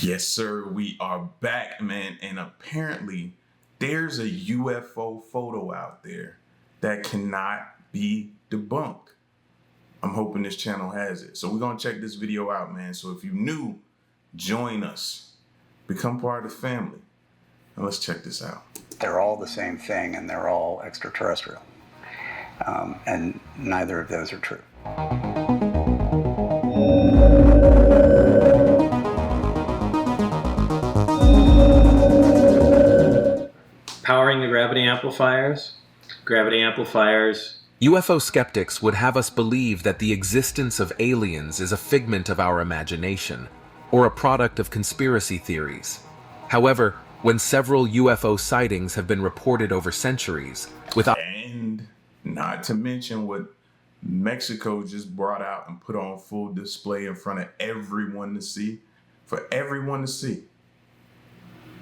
Yes, sir. We are back, man. And apparently, there's a UFO photo out there that cannot be debunked. I'm hoping this channel has it. So we're going to check this video out, man. So if you're new, join us. Become part of the family. Now let's check this out. They're all the same thing, and they're all extraterrestrial. And neither of those are true. Powering the gravity amplifiers. UFO skeptics would have us believe that the existence of aliens is a figment of our imagination, or a product of conspiracy theories. However, when several UFO sightings have been reported over centuries, And not to mention what Mexico just brought out and put on full display in front of everyone to see, for everyone to see.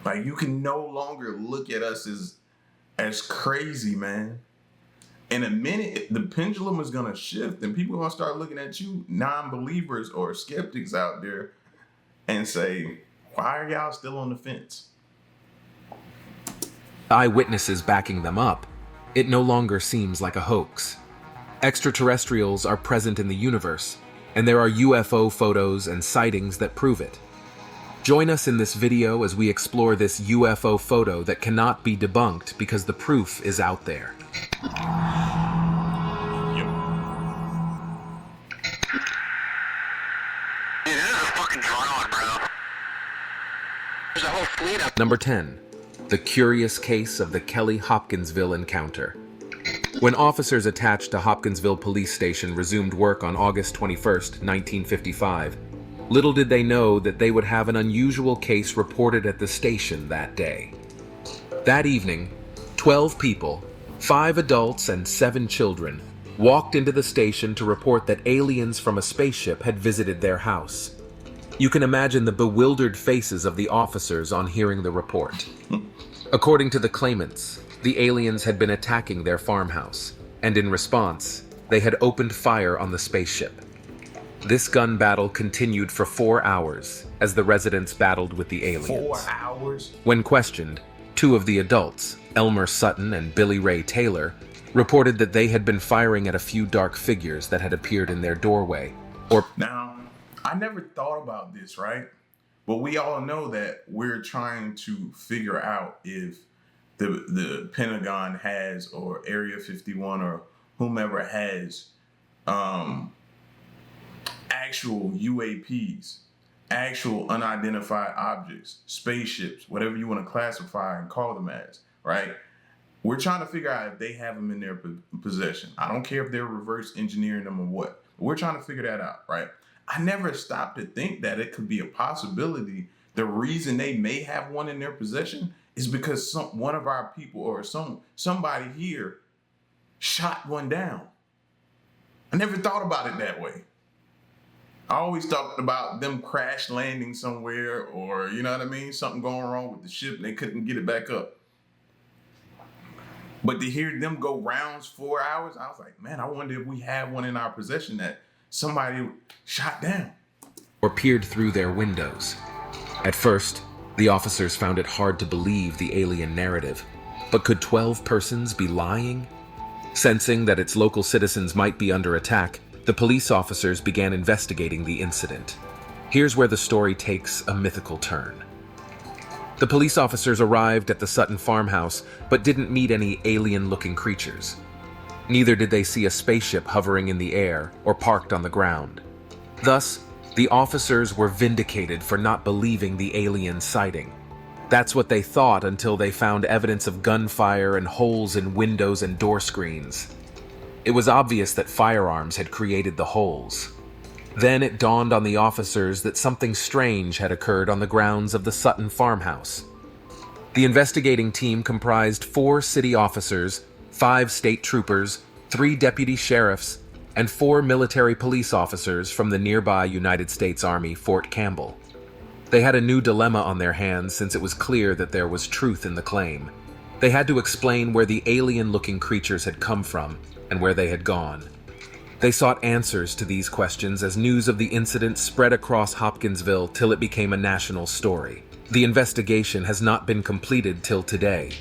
Like, you can no longer look at us as crazy, man. In a minute, the pendulum is going to shift and people are going to start looking at you, non-believers or skeptics out there, and say, why are y'all still on the fence? Eyewitnesses backing them up, it no longer seems like a hoax. Extraterrestrials are present in the universe, and there are UFO photos and sightings that prove it. Join us in this video as we explore this UFO photo that cannot be debunked because the proof is out there. Dude, this is a fucking drone, bro. There's a whole fleet up. Number 10. The curious case of the Kelly Hopkinsville encounter. When officers attached to Hopkinsville Police Station resumed work on August 21st, 1955, little did they know that they would have an unusual case reported at the station that day. That evening, 12 people, 5 adults and 7 children, walked into the station to report that aliens from a spaceship had visited their house. You can imagine the bewildered faces of the officers on hearing the report. According to the claimants, the aliens had been attacking their farmhouse, and in response, they had opened fire on the spaceship. This gun battle continued for 4 hours as the residents battled with the aliens. 4 hours? When questioned, 2 of the adults, Elmer Sutton and Billy Ray Taylor, reported that they had been firing at a few dark figures that had appeared in their doorway. Now, I never thought about this, right? But we all know that we're trying to figure out if the Pentagon has, or Area 51 or whomever has, actual UAPs, actual unidentified objects, spaceships, whatever you want to classify and call them as, right? We're trying to figure out if they have them in their possession. I don't care if they're reverse engineering them or what. We're trying to figure that out, right? I never stopped to think that it could be a possibility. The reason they may have one in their possession is because one of our people or somebody here shot one down. I never thought about it that way. I always talked about them crash landing somewhere, or, you know what I mean? Something going wrong with the ship and they couldn't get it back up. But to hear them go rounds 4 hours, I was like, man, I wonder if we have one in our possession that somebody shot down. Or peered through their windows. At first, the officers found it hard to believe the alien narrative. But could 12 persons be lying? Sensing that its local citizens might be under attack, the police officers began investigating the incident. Here's where the story takes a mythical turn. The police officers arrived at the Sutton farmhouse, but didn't meet any alien-looking creatures. Neither did they see a spaceship hovering in the air or parked on the ground. Thus, the officers were vindicated for not believing the alien sighting. That's what they thought until they found evidence of gunfire and holes in windows and door screens. It was obvious that firearms had created the holes. Then it dawned on the officers that something strange had occurred on the grounds of the Sutton farmhouse. The investigating team comprised 4 city officers, 5 state troopers, 3 deputy sheriffs, and 4 military police officers from the nearby United States Army Fort Campbell. They had a new dilemma on their hands since it was clear that there was truth in the claim. They had to explain where the alien-looking creatures had come from and where they had gone. They sought answers to these questions as news of the incident spread across Hopkinsville till it became a national story. The investigation has not been completed till today.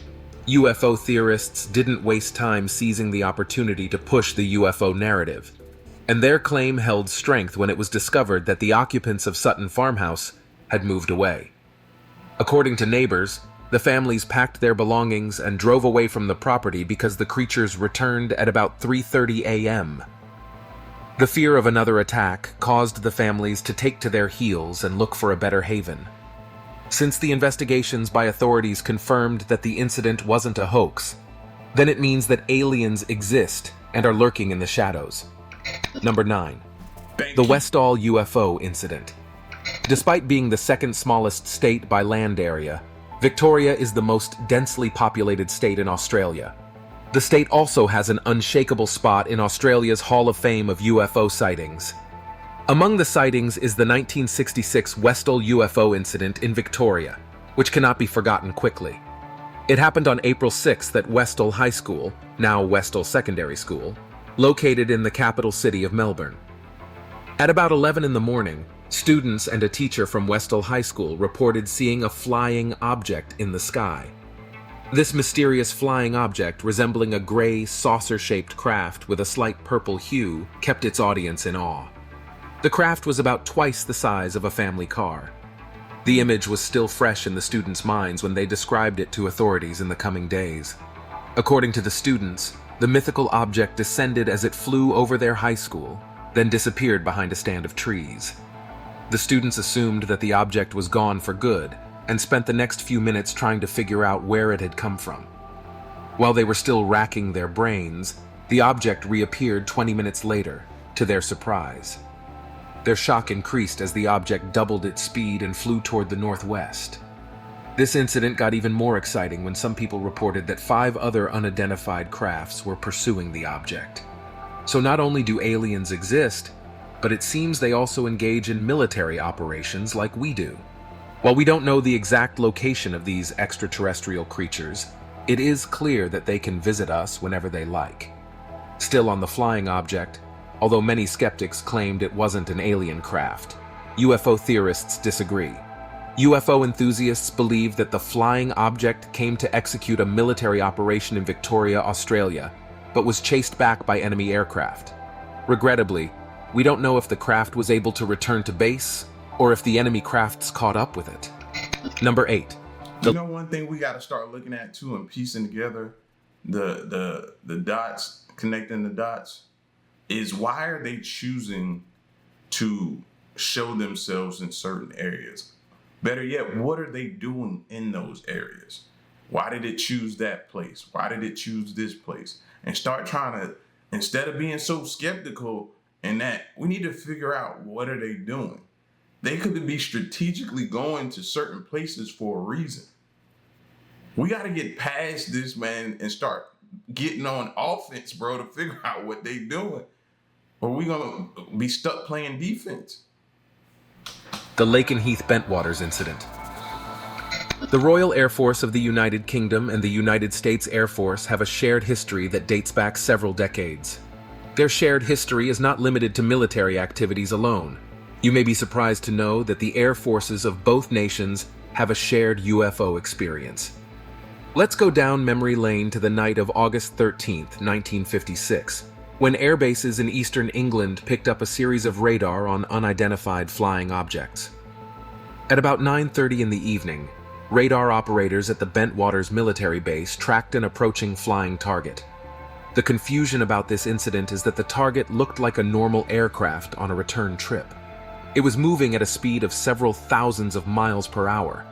UFO theorists didn't waste time seizing the opportunity to push the UFO narrative, and their claim held strength when it was discovered that the occupants of Sutton Farmhouse had moved away. According to neighbors, the families packed their belongings and drove away from the property because the creatures returned at about 3:30 a.m. The fear of another attack caused the families to take to their heels and look for a better haven. Since the investigations by authorities confirmed that the incident wasn't a hoax, then it means that aliens exist and are lurking in the shadows. Number 9. The Westall UFO Incident. Despite being the second smallest state by land area, Victoria is the most densely populated state in Australia. The state also has an unshakable spot in Australia's Hall of Fame of UFO sightings. Among the sightings is the 1966 Westall UFO Incident in Victoria, which cannot be forgotten quickly. It happened on April 6th at Westall High School, now Westall Secondary School, located in the capital city of Melbourne. At about 11 in the morning, students and a teacher from Westall High School reported seeing a flying object in the sky. This mysterious flying object, resembling a gray, saucer-shaped craft with a slight purple hue, kept its audience in awe. The craft was about twice the size of a family car. The image was still fresh in the students' minds when they described it to authorities in the coming days. According to the students, the mythical object descended as it flew over their high school, then disappeared behind a stand of trees. The students assumed that the object was gone for good and spent the next few minutes trying to figure out where it had come from. While they were still racking their brains, the object reappeared 20 minutes later, to their surprise. Their shock increased as the object doubled its speed and flew toward the northwest. This incident got even more exciting when some people reported that 5 other unidentified crafts were pursuing the object. So not only do aliens exist, but it seems they also engage in military operations like we do. While we don't know the exact location of these extraterrestrial creatures, it is clear that they can visit us whenever they like. Still on the flying object, although many skeptics claimed it wasn't an alien craft, UFO theorists disagree. UFO enthusiasts believe that the flying object came to execute a military operation in Victoria, Australia, but was chased back by enemy aircraft. Regrettably, we don't know if the craft was able to return to base or if the enemy crafts caught up with it. Number 8. You know, one thing we got to start looking at too and piecing together the dots, connecting the dots, is why are they choosing to show themselves in certain areas? Better yet, what are they doing in those areas? Why did it choose that place? Why did it choose this place? And start trying to, instead of being so skeptical in that, we need to figure out what are they doing. They could be strategically going to certain places for a reason. We got to get past this, man, and start getting on offense, bro, to figure out what they doing. Or we going to be stuck playing defense. The Lakenheath Bentwaters Incident. The Royal Air Force of the United Kingdom and the United States Air Force have a shared history that dates back several decades. Their shared history is not limited to military activities alone. You may be surprised to know that the air forces of both nations have a shared UFO experience. Let's go down memory lane to the night of August 13th, 1956, when air bases in eastern England picked up a series of radar on unidentified flying objects. At about 9:30 in the evening, radar operators at the Bentwaters military base tracked an approaching flying target. The confusion about this incident is that the target looked like a normal aircraft on a return trip. It was moving at a speed of several thousands of miles per hour.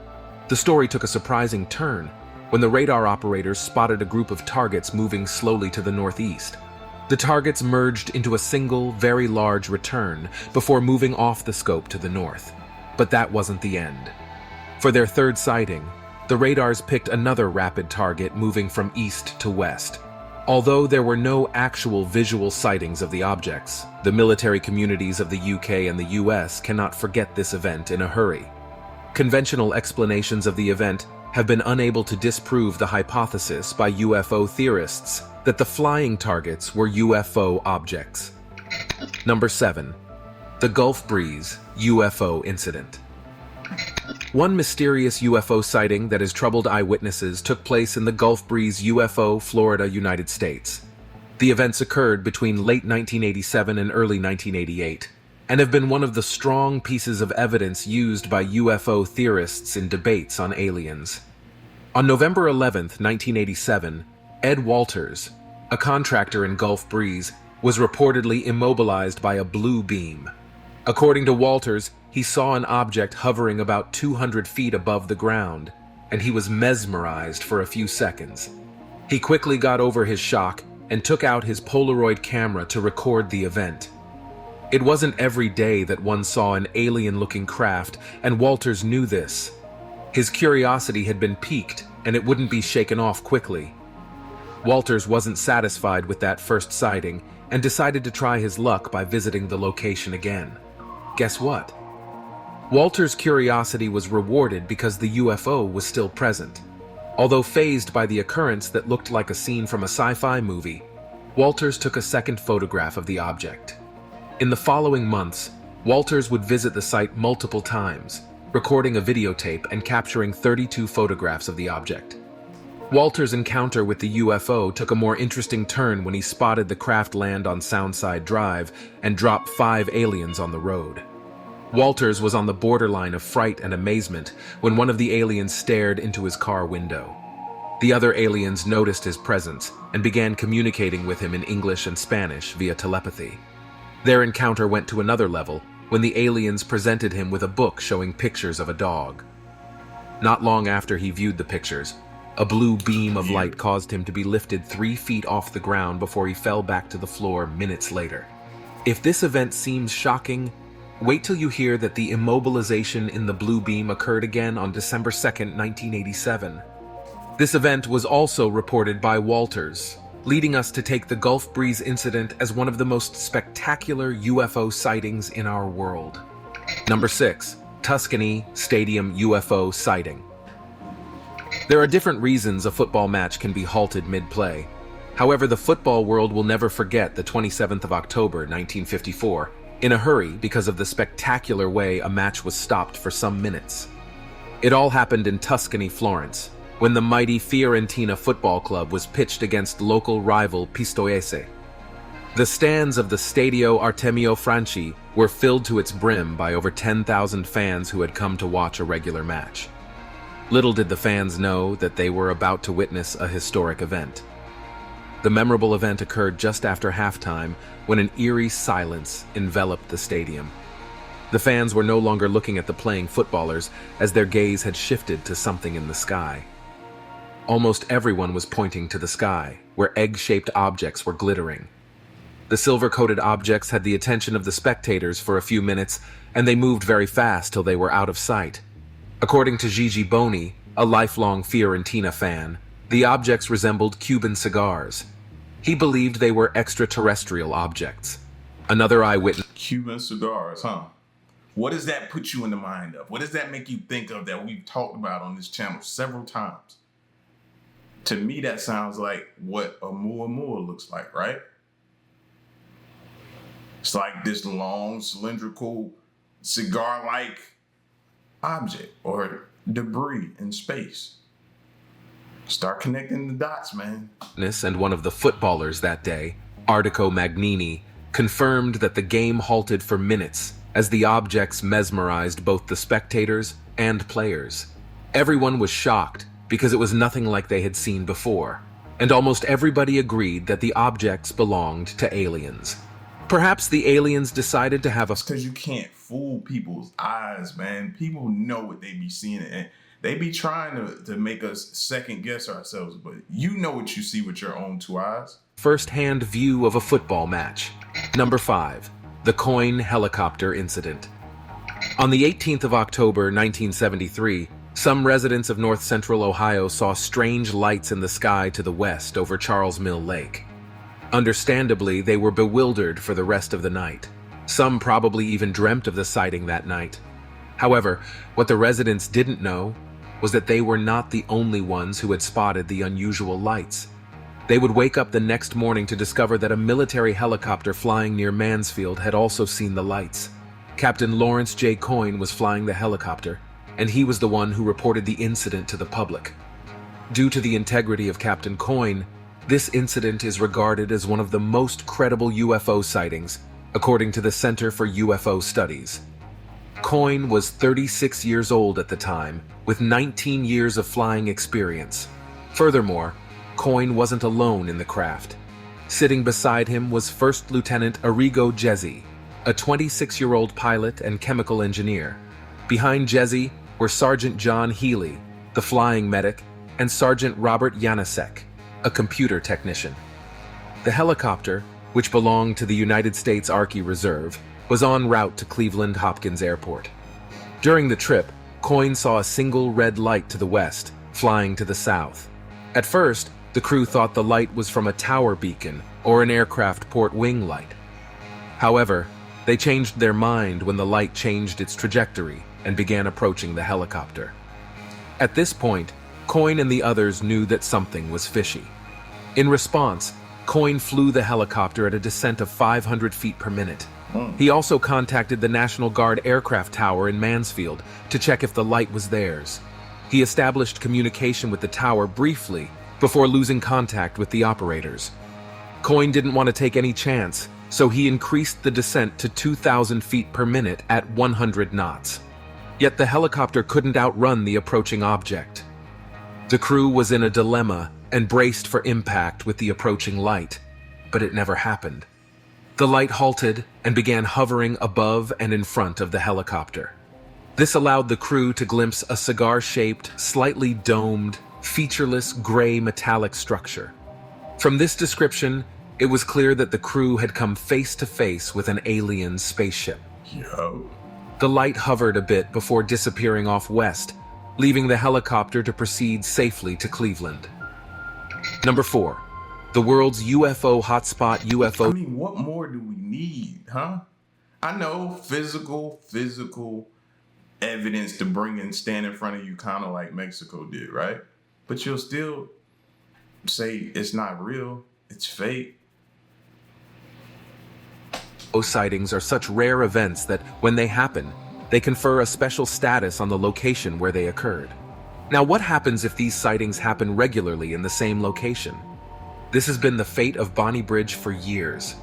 The story took a surprising turn when the radar operators spotted a group of targets moving slowly to the northeast. The targets merged into a single, very large return before moving off the scope to the north. But that wasn't the end. For their third sighting, the radars picked another rapid target moving from east to west. Although there were no actual visual sightings of the objects, the military communities of the UK and the US cannot forget this event in a hurry. Conventional explanations of the event have been unable to disprove the hypothesis by UFO theorists that the flying targets were UFO objects. Number 7. The Gulf Breeze UFO Incident. One mysterious UFO sighting that has troubled eyewitnesses took place in the Gulf Breeze UFO, Florida, United States. The events occurred between late 1987 and early 1988, and have been one of the strong pieces of evidence used by UFO theorists in debates on aliens. On November 11, 1987, Ed Walters, a contractor in Gulf Breeze, was reportedly immobilized by a blue beam. According to Walters, he saw an object hovering about 200 feet above the ground, and he was mesmerized for a few seconds. He quickly got over his shock and took out his Polaroid camera to record the event. It wasn't every day that one saw an alien-looking craft, and Walters knew this. His curiosity had been piqued, and it wouldn't be shaken off quickly. Walters wasn't satisfied with that first sighting and decided to try his luck by visiting the location again. Guess what? Walters' curiosity was rewarded because the UFO was still present. Although fazed by the occurrence that looked like a scene from a sci-fi movie, Walters took a second photograph of the object. In the following months, Walters would visit the site multiple times, recording a videotape and capturing 32 photographs of the object. Walters' encounter with the UFO took a more interesting turn when he spotted the craft land on Soundside Drive and drop 5 aliens on the road. Walters was on the borderline of fright and amazement when one of the aliens stared into his car window. The other aliens noticed his presence and began communicating with him in English and Spanish via telepathy. Their encounter went to another level when the aliens presented him with a book showing pictures of a dog. Not long after he viewed the pictures, a blue beam of light caused him to be lifted 3 feet off the ground before he fell back to the floor minutes later. If this event seems shocking, wait till you hear that the immobilization in the blue beam occurred again on December 2nd, 1987. This event was also reported by Walters, leading us to take the Gulf Breeze incident as one of the most spectacular UFO sightings in our world. Number 6. Tuscany Stadium UFO Sighting. There are different reasons a football match can be halted mid-play. However, the football world will never forget the 27th of October, 1954, in a hurry because of the spectacular way a match was stopped for some minutes. It all happened in Tuscany, Florence, when the mighty Fiorentina Football Club was pitched against local rival Pistoiese. The stands of the Stadio Artemio Franchi were filled to its brim by over 10,000 fans who had come to watch a regular match. Little did the fans know that they were about to witness a historic event. The memorable event occurred just after halftime when an eerie silence enveloped the stadium. The fans were no longer looking at the playing footballers as their gaze had shifted to something in the sky. Almost everyone was pointing to the sky, where egg-shaped objects were glittering. The silver-coated objects had the attention of the spectators for a few minutes, and they moved very fast till they were out of sight. According to Gigi Boni, a lifelong Fiorentina fan, the objects resembled Cuban cigars. He believed they were extraterrestrial objects. Another eyewitness... Cuban cigars, huh? What does that put you in the mind of? What does that make you think of that we've talked about on this channel several times? To me, that sounds like what a Muamua looks like, right? It's like this long, cylindrical, cigar-like object or debris in space. Start connecting the dots, man. And one of the footballers that day, Artico Magnini, confirmed that the game halted for minutes as the objects mesmerized both the spectators and players. Everyone was shocked because it was nothing like they had seen before, and almost everybody agreed that the objects belonged to aliens. Perhaps the aliens decided to have a... Because you can't fool people's eyes, man. People know what they be seeing, and they be trying to make us second guess ourselves, but you know what you see with your own 2 eyes. First-hand view of a football match. Number 5. The Coin Helicopter Incident. On the 18th of October, 1973, some residents of north-central Ohio saw strange lights in the sky to the west over Charles Mill Lake. Understandably, they were bewildered for the rest of the night. Some probably even dreamt of the sighting that night. However, what the residents didn't know was that they were not the only ones who had spotted the unusual lights. They would wake up the next morning to discover that a military helicopter flying near Mansfield had also seen the lights. Captain Lawrence J. Coyne was flying the helicopter, and he was the one who reported the incident to the public. Due to the integrity of Captain Coyne, this incident is regarded as one of the most credible UFO sightings, according to the Center for UFO Studies. Coyne was 36 years old at the time, with 19 years of flying experience. Furthermore, Coyne wasn't alone in the craft. Sitting beside him was First Lieutenant Arrigo Jezzi, a 26-year-old pilot and chemical engineer. Behind Jezzi were Sergeant John Healy, the flying medic, and Sergeant Robert Janasek, a computer technician. The helicopter, which belonged to the United States Army Reserve, was en route to Cleveland Hopkins Airport. During the trip, Coyne saw a single red light to the west, flying to the south. At first, the crew thought the light was from a tower beacon or an aircraft port wing light. However, they changed their mind when the light changed its trajectory and began approaching the helicopter. At this point, Coyne and the others knew that something was fishy. In response, Coyne flew the helicopter at a descent of 500 feet per minute. He also contacted the National Guard aircraft tower in Mansfield to check if the light was theirs. He established communication with the tower briefly before losing contact with the operators. Coyne didn't want to take any chance, so he increased the descent to 2,000 feet per minute at 100 knots. Yet the helicopter couldn't outrun the approaching object. The crew was in a dilemma and braced for impact with the approaching light, but it never happened. The light halted and began hovering above and in front of the helicopter. This allowed the crew to glimpse a cigar-shaped, slightly domed, featureless gray metallic structure. From this description, it was clear that the crew had come face to face with an alien spaceship. Yo. The light hovered a bit before disappearing off west, leaving the helicopter to proceed safely to Cleveland. Number 4. The world's UFO hotspot UFO. I mean, what more do we need, huh? I know physical evidence to bring and stand in front of you, kind of like Mexico did, right? But you'll still say it's not real, it's fake. UFO sightings are such rare events that, when they happen, they confer a special status on the location where they occurred. Now, what happens if these sightings happen regularly in the same location? This has been the fate of Bonnybridge for years.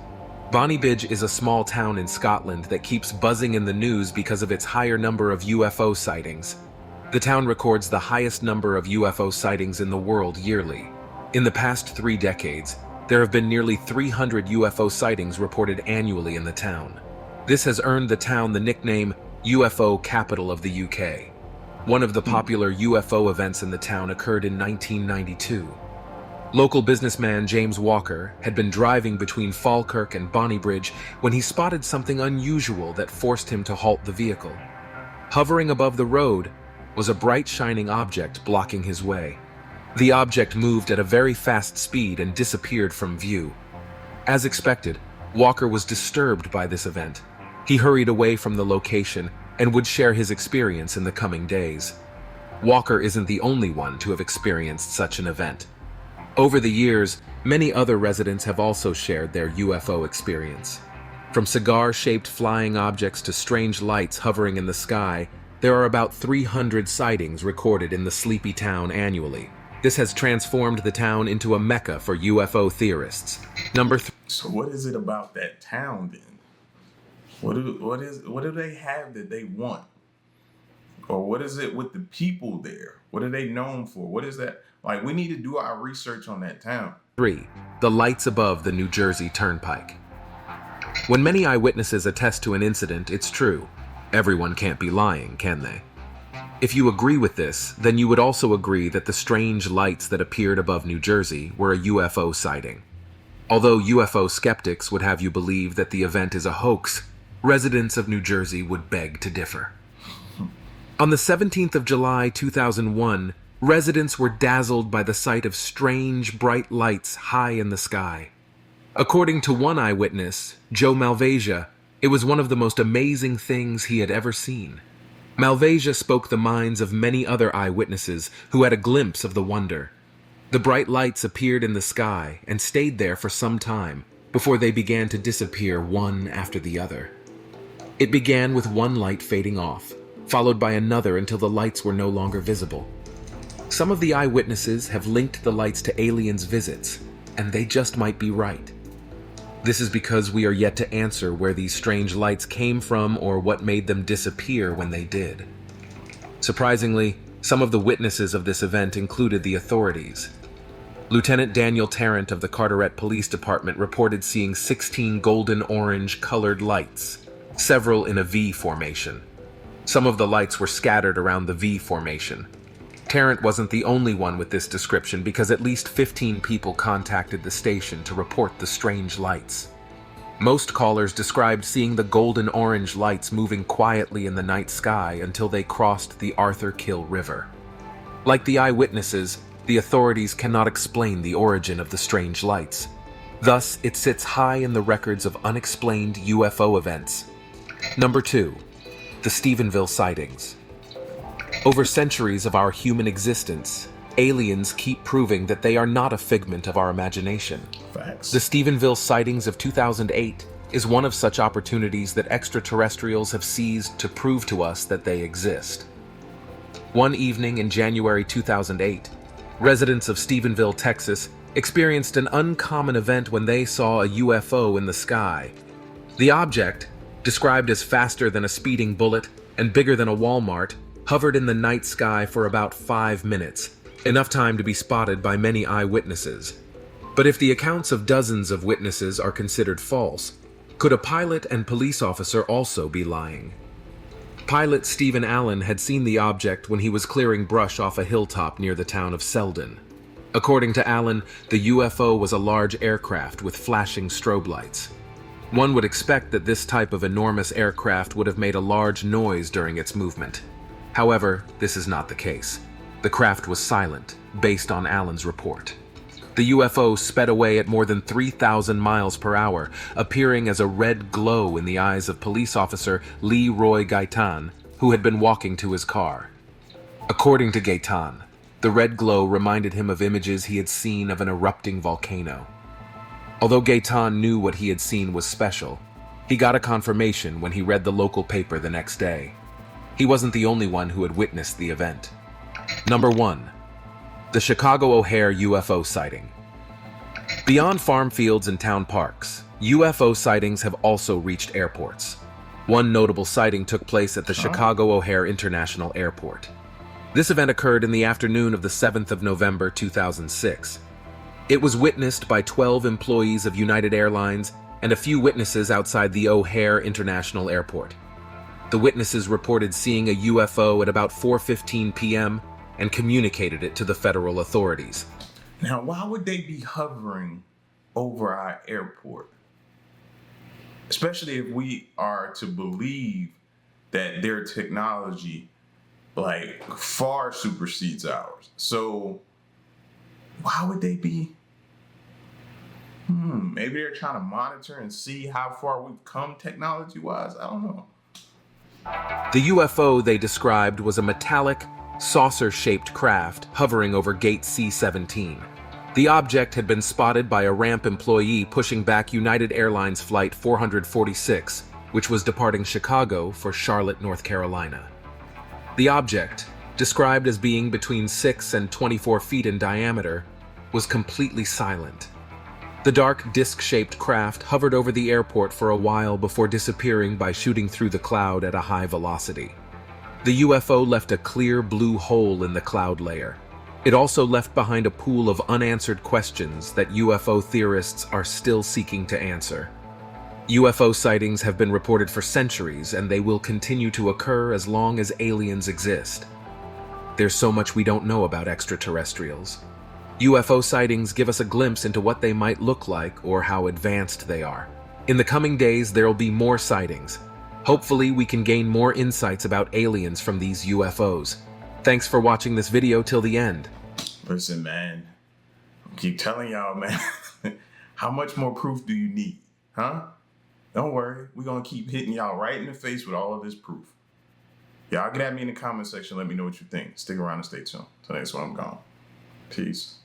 Bonnybridge is a small town in Scotland that keeps buzzing in the news because of its higher number of UFO sightings. The town records the highest number of UFO sightings in the world yearly. In the past 3 decades, there have been nearly 300 UFO sightings reported annually in the town. This has earned the town the nickname UFO Capital of the UK. One of the popular UFO events in the town occurred in 1992. Local businessman James Walker had been driving between Falkirk and Bonnybridge when he spotted something unusual that forced him to halt the vehicle. Hovering above the road was a bright shining object blocking his way. The object moved at a very fast speed and disappeared from view. As expected, Walker was disturbed by this event. He hurried away from the location and would share his experience in the coming days. Walker isn't the only one to have experienced such an event. Over the years, many other residents have also shared their UFO experience. From cigar-shaped flying objects to strange lights hovering in the sky, there are about 300 sightings recorded in the sleepy town annually. This has transformed the town into a mecca for UFO theorists. Number 3. So what is it about that town then? What do they have that they want? Or what is it with the people there? What are they known for? What is that? Like, we need to do our research on that town. 3. The lights above the New Jersey Turnpike. When many eyewitnesses attest to an incident, it's true. Everyone can't be lying, can they? If you agree with this, then you would also agree that the strange lights that appeared above New Jersey were a UFO sighting. Although UFO skeptics would have you believe that the event is a hoax, residents of New Jersey would beg to differ. On the 17th of July, 2001, residents were dazzled by the sight of strange, bright lights high in the sky. According to one eyewitness, Joe Malvasia, it was one of the most amazing things he had ever seen. Malvasia spoke the minds of many other eyewitnesses who had a glimpse of the wonder. The bright lights appeared in the sky and stayed there for some time before they began to disappear one after the other. It began with one light fading off, followed by another until the lights were no longer visible. Some of the eyewitnesses have linked the lights to aliens' visits, and they just might be right. This is because we are yet to answer where these strange lights came from or what made them disappear when they did. Surprisingly, some of the witnesses of this event included the authorities. Lieutenant Daniel Tarrant of the Carteret Police Department reported seeing 16 golden-orange colored lights, several in a V formation. Some of the lights were scattered around the V formation. Tarrant wasn't the only one with this description because at least 15 people contacted the station to report the strange lights. Most callers described seeing the golden-orange lights moving quietly in the night sky until they crossed the Arthur Kill River. Like the eyewitnesses, the authorities cannot explain the origin of the strange lights. Thus, it sits high in the records of unexplained UFO events. Number 2. The Stephenville Sightings. Over centuries of our human existence, aliens keep proving that they are not a figment of our imagination. Facts. The Stephenville Sightings of 2008 is one of such opportunities that extraterrestrials have seized to prove to us that they exist. One evening in January 2008, residents of Stephenville, Texas, experienced an uncommon event when they saw a UFO in the sky. The object, described as faster than a speeding bullet and bigger than a Walmart, hovered in the night sky for about 5 minutes, enough time to be spotted by many eyewitnesses. But if the accounts of dozens of witnesses are considered false, could a pilot and police officer also be lying? Pilot Stephen Allen had seen the object when he was clearing brush off a hilltop near the town of Selden. According to Allen, the UFO was a large aircraft with flashing strobe lights. One would expect that this type of enormous aircraft would have made a large noise during its movement. However, this is not the case. The craft was silent, based on Allen's report. The UFO sped away at more than 3,000 miles per hour, appearing as a red glow in the eyes of police officer Leroy Gaitan, who had been walking to his car. According to Gaitan, the red glow reminded him of images he had seen of an erupting volcano. Although Gaitan knew what he had seen was special, he got a confirmation when he read the local paper the next day. He wasn't the only one who had witnessed the event. Number 1. The Chicago O'Hare UFO Sighting. Beyond farm fields and town parks, UFO sightings have also reached airports. One notable sighting took place at the Chicago O'Hare International Airport. This event occurred in the afternoon of the 7th of November 2006. It was witnessed by 12 employees of United Airlines and a few witnesses outside the O'Hare International Airport. The witnesses reported seeing a UFO at about 4:15 p.m. and communicated it to the federal authorities. Now, why would they be hovering over our airport? Especially if we are to believe that their technology far supersedes ours. So why would they be? Maybe they're trying to monitor and see how far we've come technology-wise. I don't know. The UFO they described was a metallic, saucer-shaped craft hovering over Gate C-17. The object had been spotted by a ramp employee pushing back United Airlines Flight 446, which was departing Chicago for Charlotte, North Carolina. The object, described as being between 6 and 24 feet in diameter, was completely silent. The dark, disc-shaped craft hovered over the airport for a while before disappearing by shooting through the cloud at a high velocity. The UFO left a clear blue hole in the cloud layer. It also left behind a pool of unanswered questions that UFO theorists are still seeking to answer. UFO sightings have been reported for centuries, and they will continue to occur as long as aliens exist. There's so much we don't know about extraterrestrials. UFO sightings give us a glimpse into what they might look like or how advanced they are. In the coming days, there'll be more sightings. Hopefully, we can gain more insights about aliens from these UFOs. Thanks for watching this video till the end. Listen, man. I keep telling y'all, man. How much more proof do you need? Huh? Don't worry. We're going to keep hitting y'all right in the face with all of this proof. Y'all get at me in the comment section. Let me know what you think. Stick around and stay tuned. Till next one, I'm gone. Peace.